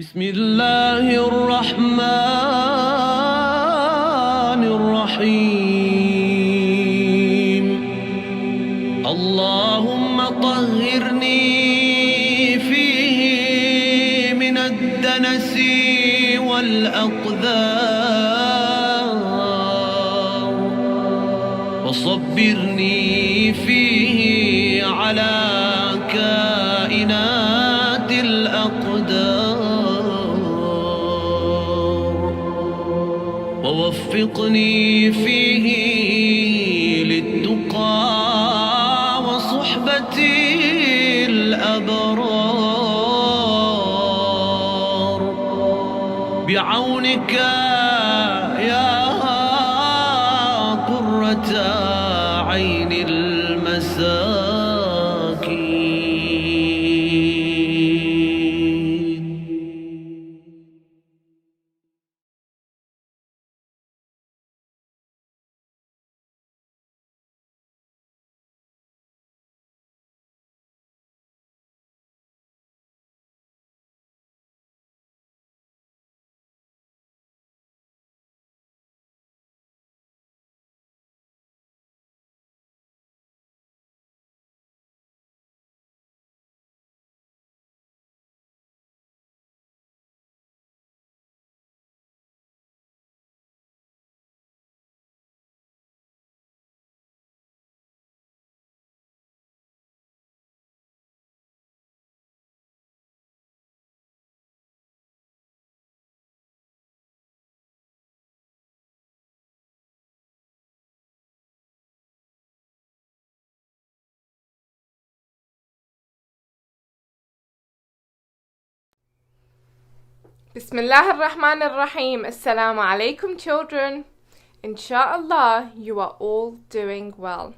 بسم الله الرحمن الرحيم اللهم طهرني فيه من الدنس والأقذار وصبرني فيه على كائنات الأقدار ووفقني فيه للتقى وصحبة الأبرار بعونك يا قرة عين المساكين. Bismillah ar-Rahman ar-Rahim. Assalamu alaikum, children. Inshallah, you are all doing well.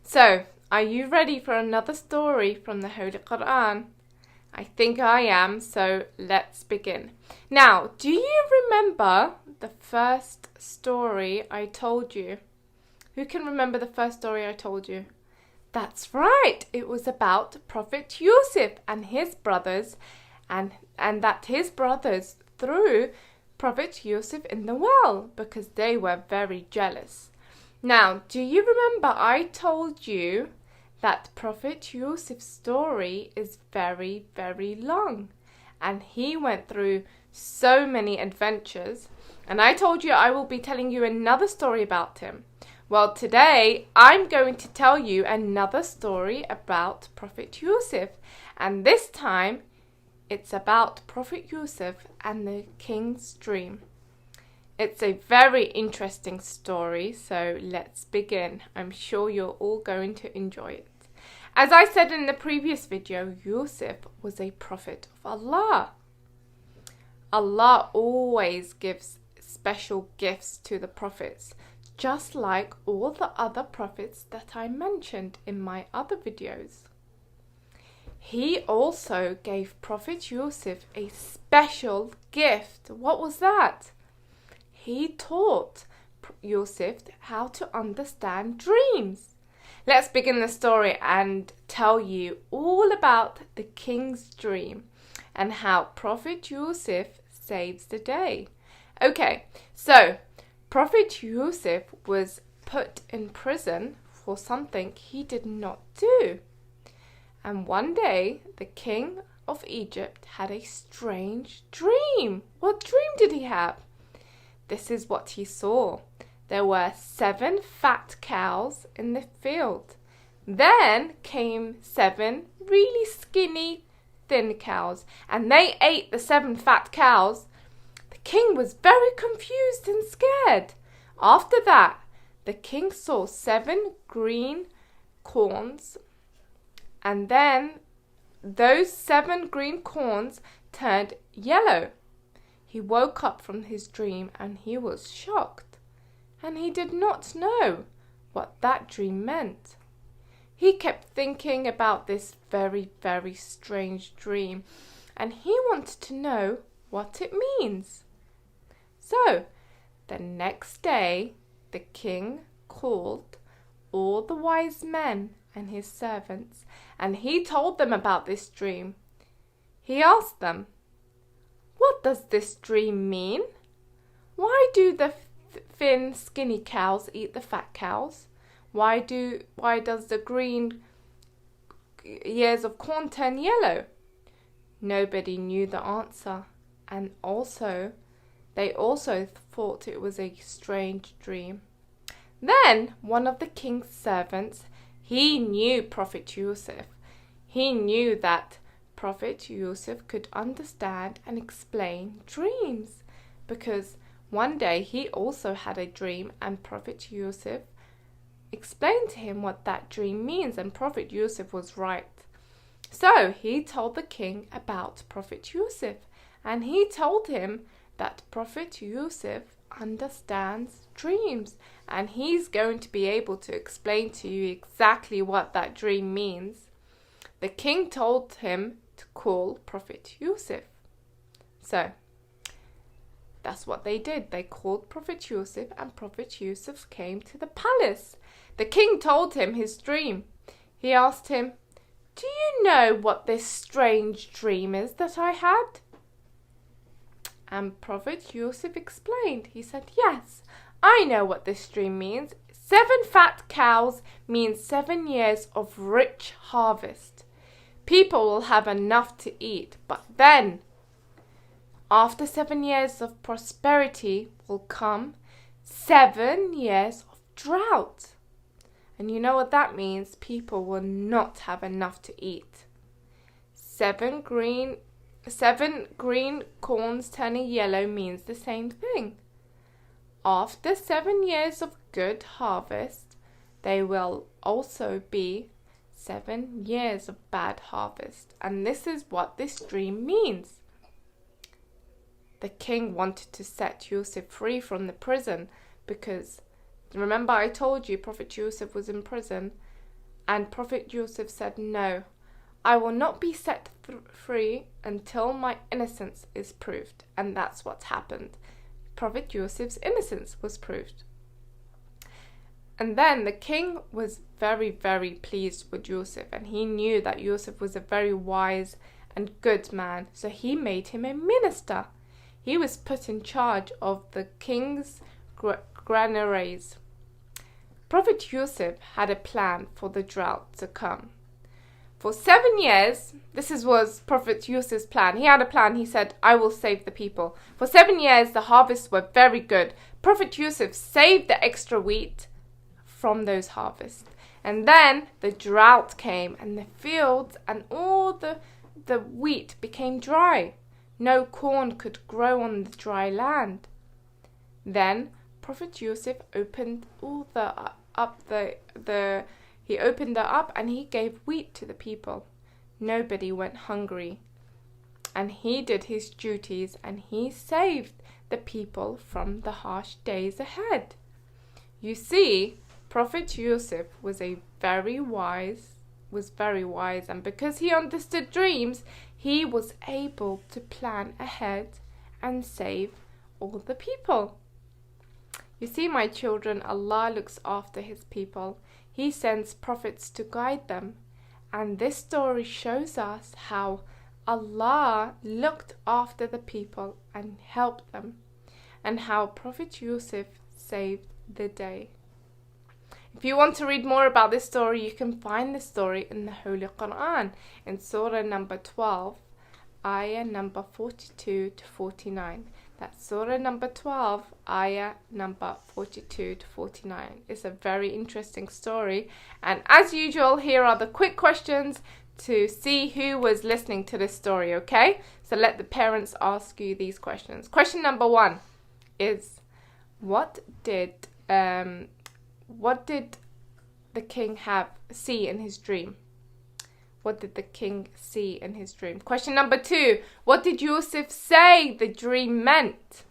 So, are you ready for another story from the Holy Quran? I think I am, so let's begin. Now, do you remember the first story I told you? Who can remember the first story I told you? That's right, it was about Prophet Yusuf and his brothers, and that his brothers threw Prophet Yusuf in the well because they were very jealous. Now, do you remember I told you that Prophet Yusuf's story is very, very long, and he went through so many adventures, and I told you I will be telling you another story about him. Well, today I'm going to tell you another story about Prophet Yusuf, and this time it's about Prophet Yusuf and the king's dream. It's a very interesting story, so let's begin. I'm sure you're all going to enjoy it. As I said in the previous video, Yusuf was a prophet of Allah. Allah always gives special gifts to the prophets, just like all the other prophets that I mentioned in my other videos. He also gave Prophet Yusuf a special gift. What was that? He taught Yusuf how to understand dreams. Let's begin the story and tell you all about the king's dream and how Prophet Yusuf saves the day. Okay, so Prophet Yusuf was put in prison for something he did not do. And one day, the king of Egypt had a strange dream. What dream did he have? This is what he saw. There were 7 fat cows in the field. Then came 7 really skinny, thin cows, and they ate the 7 fat cows. The king was very confused and scared. After that, the king saw 7 green corns, and then those 7 green corns turned yellow. He woke up from his dream and he was shocked, and he did not know what that dream meant. He kept thinking about this very, very strange dream, and he wanted to know what it means. So, the next day, the king called all the wise men and his servants, and he told them about this dream. He asked them, what does this dream mean? Why do the thin, skinny cows eat the fat cows? Why does the green ears of corn turn yellow? Nobody knew the answer, and they also thought it was a strange dream. Then one of the king's servants, he knew Prophet Yusuf. He knew that Prophet Yusuf could understand and explain dreams, because one day he also had a dream, and Prophet Yusuf explained to him what that dream means, and Prophet Yusuf was right. So he told the king about Prophet Yusuf, and he told him that Prophet Yusuf understands dreams, and he's going to be able to explain to you exactly what that dream means. The king told him to call Prophet Yusuf. So that's what they did. They called Prophet Yusuf, and Prophet Yusuf came to the palace. The king told him his dream. He asked him, "Do you know what this strange dream is that I had?" And Prophet Yusuf explained. He said, "Yes, I know what this dream means. 7 fat cows means 7 years of rich harvest. People will have enough to eat, but then, after 7 years of prosperity will come 7 years of drought. And you know what that means? People will not have enough to eat. 7 green corns turning yellow means the same thing. After 7 years of good harvest, there will also be 7 years of bad harvest. And this is what this dream means." The king wanted to set Yusuf free from the prison, because remember I told you Prophet Yusuf was in prison, and Prophet Yusuf said, "No, I will not be set free until my innocence is proved." And that's what happened. Prophet Yusuf's innocence was proved. And then the king was very, very pleased with Yusuf, and he knew that Yusuf was a very wise and good man, so he made him a minister. He was put in charge of the king's granaries. Prophet Yusuf had a plan for the drought to come. For 7 years, was Prophet Yusuf's plan. He had a plan. He said, "I will save the people." For 7 years, the harvests were very good. Prophet Yusuf saved the extra wheat from those harvests. And then the drought came, and the fields and all the wheat became dry. No corn could grow on the dry land. Then Prophet Yusuf opened he opened it up, and he gave wheat to the people. Nobody went hungry. And he did his duties, and he saved the people from the harsh days ahead. You see, Prophet Yusuf was very wise, and because he understood dreams, he was able to plan ahead and save all the people. You see, my children, Allah looks after his people. He sends prophets to guide them. And this story shows us how Allah looked after the people and helped them, and how Prophet Yusuf saved the day. If you want to read more about this story, you can find the story in the Holy Quran in Surah number 12, ayah number 42 to 49. That's Surah number 12, ayah number 42 to 49. It's a very interesting story. And as usual, here are the quick questions to see who was listening to this story, okay? So let the parents ask you these questions. Question number 1 is, what did the king see in his dream? What did the king see in his dream? Question number 2, what did Yusuf say the dream meant?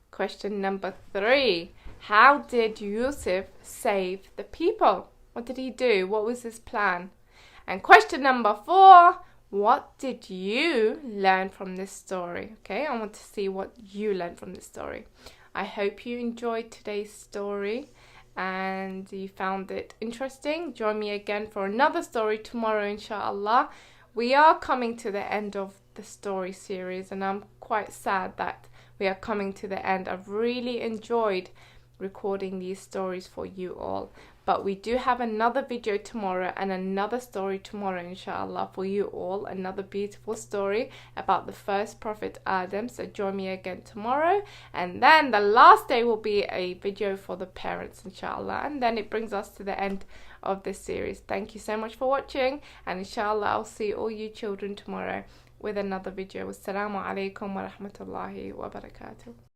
Question number 3, how did Yusuf save the people? What did he do? What was his plan? And question number 4, what did you learn from this story? Okay, I want to see what you learned from this story. I hope you enjoyed today's story and you found it interesting. Join me again for another story tomorrow, inshallah. We are coming to the end of the story series, and I'm quite sad that we are coming to the end. I've really enjoyed recording these stories for you all, but we do have another video tomorrow and another story tomorrow, inshallah, for you all. Another beautiful story about the first prophet Adam. So join me again tomorrow, and then the last day will be a video for the parents, inshallah, and then it brings us to the end of this series. Thank you so much for watching, and inshallah I'll see all you children tomorrow with another video. Wassalamu alaikum wa rahmatullahi wa barakatuh.